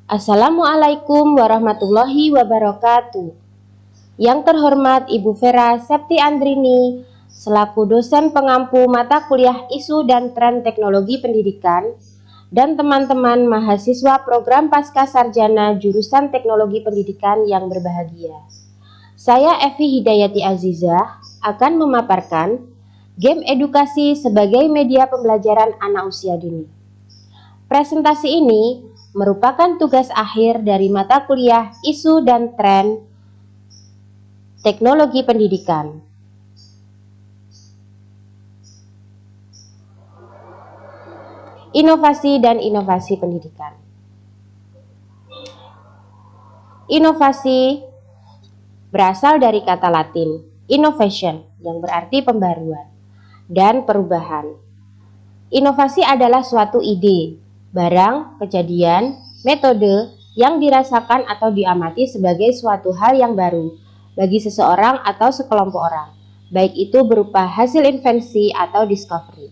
Assalamualaikum warahmatullahi wabarakatuh. Yang terhormat Ibu Vera Septi Andrini, selaku dosen pengampu mata kuliah Isu dan Tren Teknologi Pendidikan, dan teman-teman mahasiswa program Pasca Sarjana jurusan Teknologi Pendidikan yang berbahagia. Saya Evi Hidayati Azizah akan memaparkan game edukasi sebagai media pembelajaran anak usia dini. Presentasi ini merupakan tugas akhir dari mata kuliah Isu dan Tren Teknologi Pendidikan. Inovasi dan inovasi pendidikan. Inovasi berasal dari kata Latin innovation yang berarti pembaruan dan perubahan. Inovasi adalah suatu ide, barang, kejadian, metode yang dirasakan atau diamati sebagai suatu hal yang baru bagi seseorang atau sekelompok orang, baik itu berupa hasil invensi atau discovery.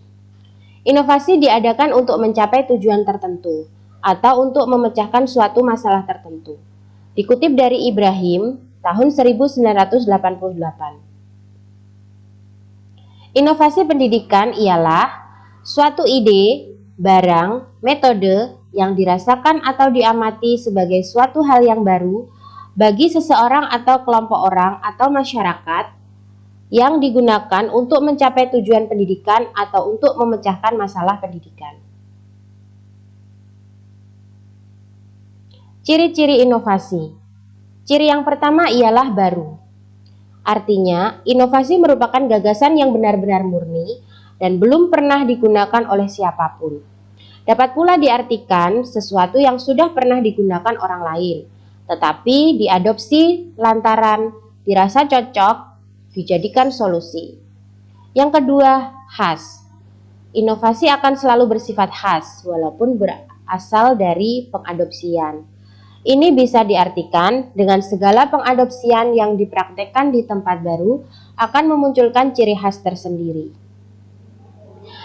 Inovasi diadakan untuk mencapai tujuan tertentu atau untuk memecahkan suatu masalah tertentu. Dikutip dari Ibrahim, tahun 1988. Inovasi pendidikan ialah suatu ide, barang, metode yang dirasakan atau diamati sebagai suatu hal yang baru bagi seseorang atau kelompok orang atau masyarakat yang digunakan untuk mencapai tujuan pendidikan atau untuk memecahkan masalah pendidikan. Ciri-ciri inovasi. Ciri yang pertama ialah baru. Artinya, inovasi merupakan gagasan yang benar-benar murni dan belum pernah digunakan oleh siapapun. Dapat pula diartikan sesuatu yang sudah pernah digunakan orang lain, tetapi diadopsi lantaran dirasa cocok dijadikan solusi. Yang kedua, khas. Inovasi akan selalu bersifat khas walaupun berasal dari pengadopsian. Ini bisa diartikan dengan segala pengadopsian yang dipraktekkan di tempat baru akan memunculkan ciri khas tersendiri.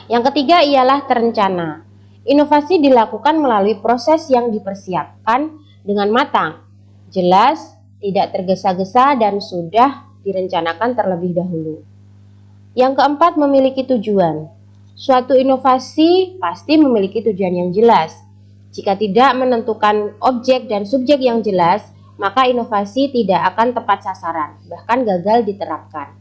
Yang ketiga ialah terencana. Inovasi dilakukan melalui proses yang dipersiapkan dengan matang, jelas, tidak tergesa-gesa dan sudah direncanakan terlebih dahulu. Yang keempat, memiliki tujuan. Suatu inovasi pasti memiliki tujuan yang jelas. Jika tidak menentukan objek dan subjek yang jelas, maka inovasi tidak akan tepat sasaran, bahkan gagal diterapkan.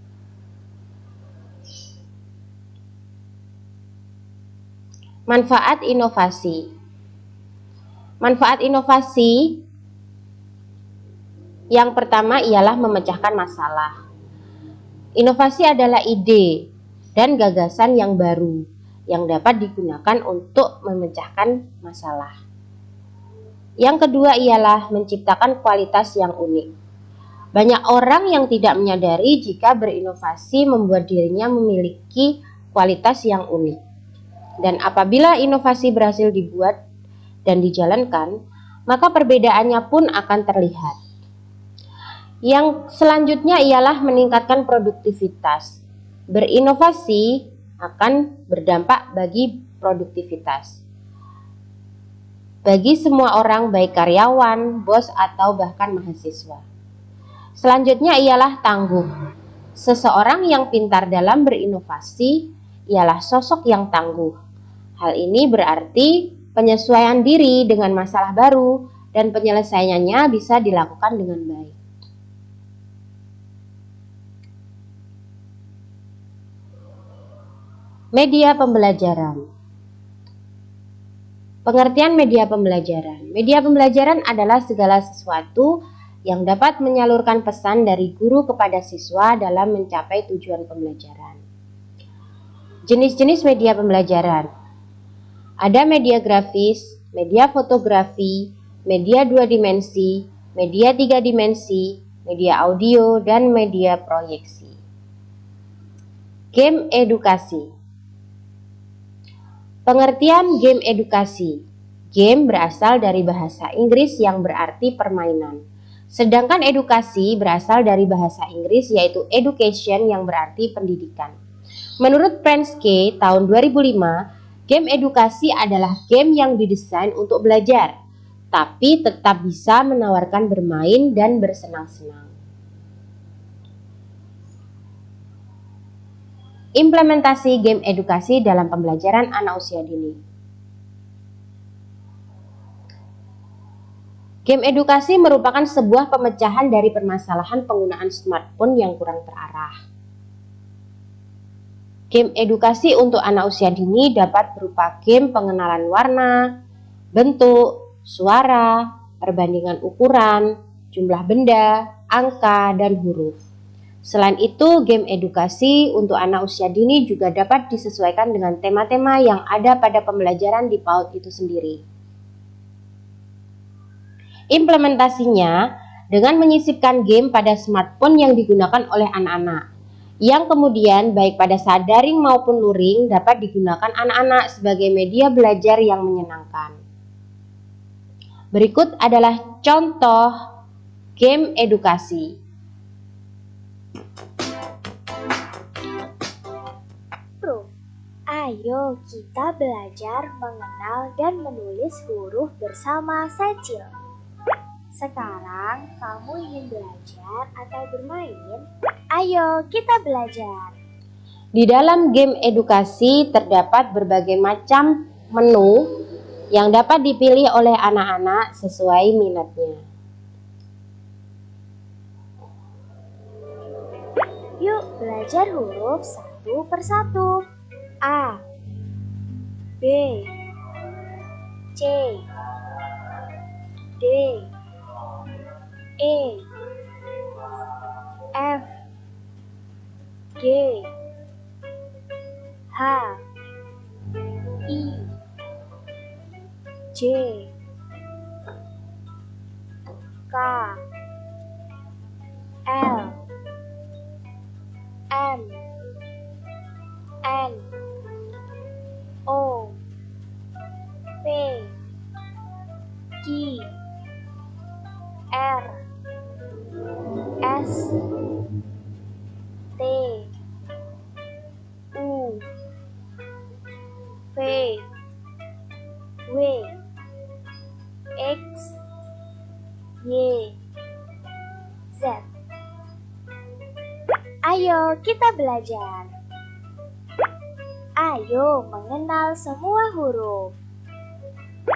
Manfaat inovasi. Manfaat inovasi yang pertama ialah memecahkan masalah. Inovasi adalah ide dan gagasan yang baru yang dapat digunakan untuk memecahkan masalah. Yang kedua ialah menciptakan kualitas yang unik. Banyak orang yang tidak menyadari jika berinovasi membuat dirinya memiliki kualitas yang unik. Dan apabila inovasi berhasil dibuat dan dijalankan, maka perbedaannya pun akan terlihat. Yang selanjutnya ialah meningkatkan produktivitas. Berinovasi akan berdampak bagi produktivitas. Bagi semua orang, baik karyawan, bos, atau bahkan mahasiswa. Selanjutnya ialah tangguh. Seseorang yang pintar dalam berinovasi ialah sosok yang tangguh. Hal ini berarti penyesuaian diri dengan masalah baru dan penyelesaiannya bisa dilakukan dengan baik. Media pembelajaran. Pengertian media pembelajaran. Media pembelajaran adalah segala sesuatu yang dapat menyalurkan pesan dari guru kepada siswa dalam mencapai tujuan pembelajaran. Jenis-jenis media pembelajaran. Ada media grafis, media fotografi, media 2 dimensi, media 3 dimensi, media audio, dan media proyeksi. Game edukasi. Pengertian game edukasi. Game berasal dari bahasa Inggris yang berarti permainan. Sedangkan edukasi berasal dari bahasa Inggris yaitu education yang berarti pendidikan. Menurut Prensky tahun 2005, game edukasi adalah game yang didesain untuk belajar, tapi tetap bisa menawarkan bermain dan bersenang-senang. Implementasi game edukasi dalam pembelajaran anak usia dini. Game edukasi merupakan sebuah pemecahan dari permasalahan penggunaan smartphone yang kurang terarah. Game edukasi untuk anak usia dini dapat berupa game pengenalan warna, bentuk, suara, perbandingan ukuran, jumlah benda, angka, dan huruf. Selain itu, game edukasi untuk anak usia dini juga dapat disesuaikan dengan tema-tema yang ada pada pembelajaran di PAUD itu sendiri. Implementasinya dengan menyisipkan game pada smartphone yang digunakan oleh anak-anak, yang kemudian baik pada saat daring maupun luring dapat digunakan anak-anak sebagai media belajar yang menyenangkan. Berikut adalah contoh game edukasi. Ayo kita belajar mengenal dan menulis huruf bersama Secil. Sekarang kamu ingin belajar atau bermain? Ayo kita belajar. Di dalam game edukasi terdapat berbagai macam menu yang dapat dipilih oleh anak-anak sesuai minatnya. Yuk belajar huruf satu persatu. A, B, C, D, E, F, G, H, I, J, K, L, M, N, O, P, Q, R, S, T, U, V, W, X, Y, Z. Ayo kita belajar. Ayo mengenal semua huruf.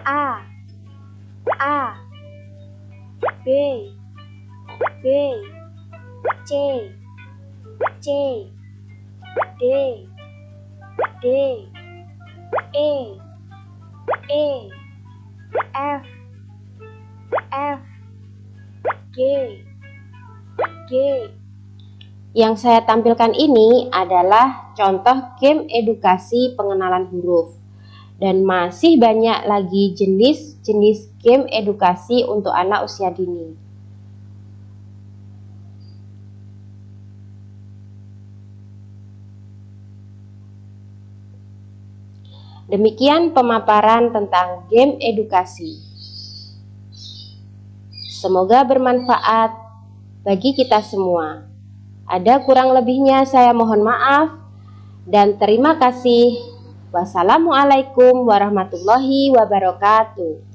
A, B, B, C, C, D, D, E, F, G, G. Yang saya tampilkan ini adalah contoh game edukasi pengenalan huruf. Dan masih banyak lagi jenis-jenis game edukasi untuk anak usia dini. Demikian pemaparan tentang game edukasi. Semoga bermanfaat bagi kita semua. Ada kurang lebihnya saya mohon maaf dan terima kasih. Wassalamualaikum warahmatullahi wabarakatuh.